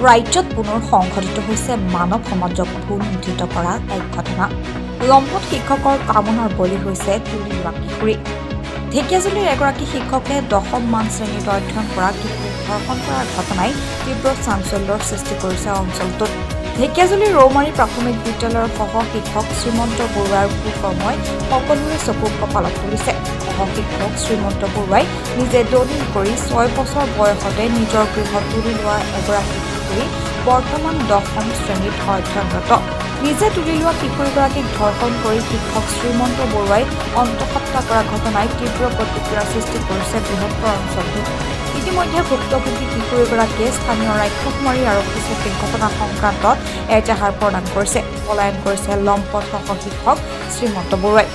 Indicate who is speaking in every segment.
Speaker 1: ৰাজ্যত পুনৰ সংঘটিত হৈছে মানৱ সমাজক ভুল মুঠিত কৰা এক ঘটনা। লম্পট শিক্ষকৰ কামনাৰ বলি হৈছে তুলি লোৱা কিশোৰী। ঢেকিয়াজুলিৰ এগৰাকী শিক্ষকে 10মান শ্ৰেণীত অধ্যয়ন কৰা কিশোৰীক ধৰ্ষণ কৰাৰ ঘটনাই তীব্ৰ চাঞ্চল্যৰ সৃষ্টি কৰিছে অঞ্চলটোত। ঢেকিয়াজুলিৰ ৰৌমাৰী প্ৰাথমিক বিদ্যালয়ৰ সহ শিক্ষক শ্ৰীমন্ত বৰুৱাৰ কুকৰ্মই সকলোৰে চকু কপালত তুলিছে। সহ শিক্ষক শ্ৰীমন্ত বৰুৱাই নিজে দলিল কৰি 6 বছৰ বয়সতে নিজৰ গৃহত তুলি লোৱা এগৰাকী কিশোৰী বৰ্তমান 10ম শ্ৰেণীত অধ্যয়নৰত। নিজে তুলি লোৱা কিশোৰীগৰাকীক ধৰ্ষণ কৰি শিক্ষক শ্ৰীমন্ত বৰুৱাই অন্তঃহত্যা কৰা ঘটনাই তীব্ৰ প্ৰতিক্ৰিয়াৰ সৃষ্টি কৰিছে বৃহত্তৰ অঞ্চলটোত। ইতিমধ্যে ভুক্তভোগী কিশোৰীগৰাকীয়ে স্থানীয় ৰাক্ষসমাৰী আৰক্ষী চকীক ঘটনা সংক্ৰান্তত এজাহাৰ প্ৰদান কৰিছে। পলায়ন কৰিছে লম্পট সহ শিক্ষক শ্ৰীমন্ত বৰুৱাই।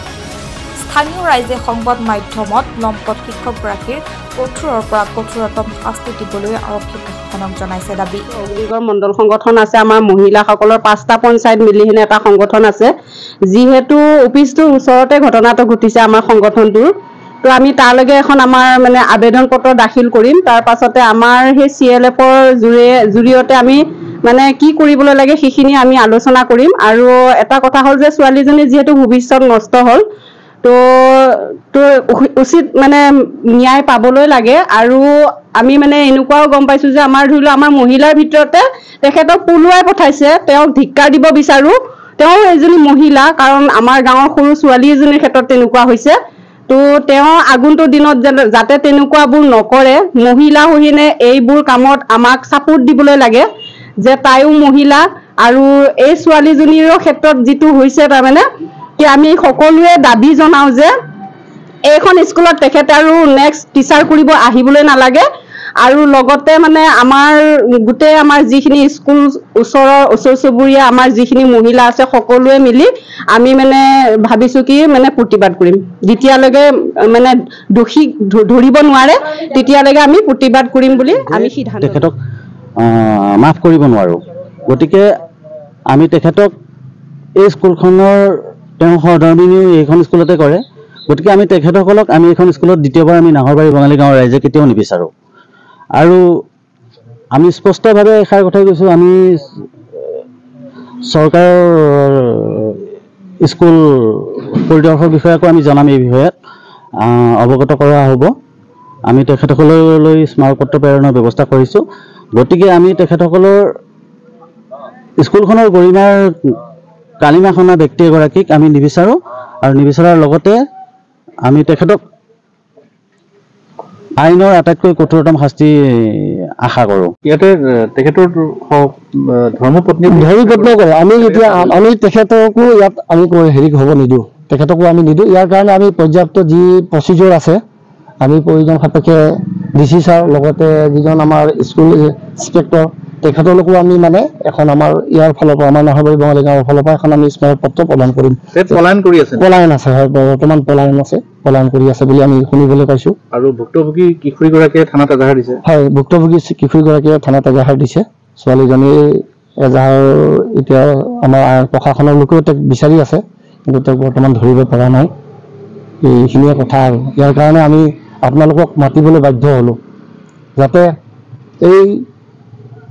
Speaker 1: স্থানীয় ৰাইজে সংবাদ মাধ্যমত লম্পট শিক্ষকগৰাকীৰ কঠোৰৰ পৰা কঠোৰতম শাস্তি দিবলৈ আৰক্ষী প্ৰশাসনক জনাইছে দাবী।
Speaker 2: অগ্নিগড় মণ্ডল সংগঠন আছে, আমাৰ মহিলাসকলৰ 5টা পঞ্চায়ত মিলিহিনে এটা সংগঠন আছে। যিহেতু অফিচটোৰ ওচৰতে ঘটনাটো ঘটিছে আমাৰ সংগঠনটোৰ, তো আমি তালৈকে এখন আমাৰ মানে আবেদন পত্ৰ দাখিল কৰিম। তাৰ পাছতে আমাৰ সেই CLFৰ জৰিয়তে আমি মানে কি কৰিবলৈ লাগে সেইখিনি আমি আলোচনা কৰিম। আৰু এটা কথা হ'ল যে ছোৱালীজনী যিহেতু ভৱিষ্যত নষ্ট হ'ল, তো উচিত মানে ন্যায় পাবলৈ লাগে। আৰু আমি মানে এনেকুৱাও গম পাইছোঁ যে আমাৰ ধৰি লওক আমাৰ মহিলাৰ ভিতৰতে তেখেতক পলুৱাই পঠাইছে। তেওঁক ধিক্কাৰ দিব বিচাৰোঁ, তেওঁ এজনী মহিলা, কাৰণ আমাৰ গাঁৱৰ সৰু ছোৱালী এজনীৰ ক্ষেত্ৰত তেনেকুৱা হৈছে। তো তেওঁ আগন্তুক দিনত যাতে তেনেকুৱাবোৰ নকৰে, মহিলা হৈনে এইবোৰ কামত আমাক ছাপোৰ্ট দিবলৈ লাগে যে তাইও মহিলা। আৰু এই ছোৱালীজনীৰো ক্ষেত্ৰত যিটো হৈছে তাৰমানে কি আমি সকলোৱে দাবী জনাওঁ যে এইখন স্কুলত তেখেতে আৰু নেক্সট টিচাৰ কৰিব আহিবলৈ নালাগে। আৰু লগতে মানে আমাৰ গোটেই আমাৰ যিখিনি স্কুল ওচৰ চুবুৰীয়া আমাৰ যিখিনি মহিলা আছে সকলোৱে মিলি আমি মানে ভাবিছোঁ কি মানে প্ৰতিবাদ কৰিম। যেতিয়ালৈকে মানে দোষীক ধৰিব নোৱাৰে তেতিয়ালৈকে আমি প্ৰতিবাদ কৰিম বুলি আমি সিদ্ধান্ত
Speaker 3: তেখেতক মাফ কৰিব নোৱাৰোঁ। গতিকে আমি তেখেতক এই স্কুলখনৰ তেওঁ সহধৰ্মিনীও এইখন স্কুলতে কৰে। গতিকে আমি তেখেতসকলক আমি এইখন স্কুলত দ্বিতীয়বাৰ আমি নাহৰবাৰী বঙালী গাঁৱৰ ৰাইজে কেতিয়াও নিবিচাৰোঁ। আৰু আমি স্পষ্টভাৱে এষাৰ কথাই কৈছোঁ, আমি চৰকাৰৰ স্কুল পৰিদৰ্শক বিষয়াকো আমি জনাম, এই বিষয়ত অৱগত কৰা হ'ব। আমি তেখেতসকললৈ স্মাৰকপত্ৰ প্ৰেৰণৰ ব্যৱস্থা কৰিছোঁ। গতিকে আমি তেখেতসকলৰ স্কুলখনৰ গৰিমাৰ কালিমা খনা ব্যক্তি এগৰাকীক আমি নিবিচাৰোঁ। আৰু নিবিচাৰাৰ লগতে আমি তেখেতক আইনৰ আটাইতকৈ কঠোৰতম শাস্তি আশা কৰোঁ।
Speaker 4: ইয়াতে তেখেতৰ ধৰ্মপত্নী
Speaker 5: কৰে। আমি তেখেতকো ইয়াত আমি হেৰি হ'ব নিদিওঁ, তেখেতকো আমি নিদিওঁ। ইয়াৰ কাৰণে আমি পৰ্যাপ্ত যি প্ৰচিডিউৰ আছে আমি প্ৰয়োজন সাপেক্ষে DC ছাৰ লগতে যিজন আমাৰ স্কুল ইন্সপেক্টৰ তেখেতলোকো আমি মানে এখন আমাৰ ইয়াৰ ফালৰ পৰা আমাৰ নাহৰবাৰী বঙালী গাঁৱৰ ফালৰ পৰা এখন আমি স্মাৰক পত্ৰ প্ৰদান কৰিম।
Speaker 4: পলায়ন কৰি আছে,
Speaker 5: পলায়ন আছে, হয়, বৰ্তমান পলায়ন কৰি আছে বুলি আমি শুনিবলৈ পাইছোঁ।
Speaker 4: আৰু ভুক্তভোগী কিশোৰীগৰাকীয়ে থানাত এজাহাৰ দিছে।
Speaker 5: হয়, ভুক্তভোগী কিশোৰীগৰাকীয়ে থানাত এজাহাৰ দিছে। ছোৱালীজনীৰ এজাহাৰ এতিয়া আমাৰ প্ৰশাসনৰ লোকেও তেওঁক বিচাৰি আছে, কিন্তু তেওঁক বৰ্তমান ধৰিব পৰা নাই। এইখিনিয়ে কথা। আৰু ইয়াৰ কাৰণে আমি আপোনালোকক মাতিবলৈ বাধ্য হ'লোঁ যাতে এই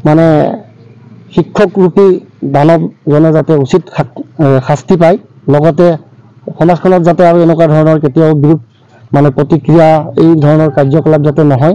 Speaker 5: মানে শিক্ষকৰূপী দানৱজনে যাতে উচিত শাস্তি পায়, লগতে সমাজখনত যাতে আৰু এনেকুৱা ধৰণৰ কেতিয়াও বিৰূপ মানে প্ৰতিক্ৰিয়া এই ধৰণৰ কাৰ্যকলাপ যাতে নহয়।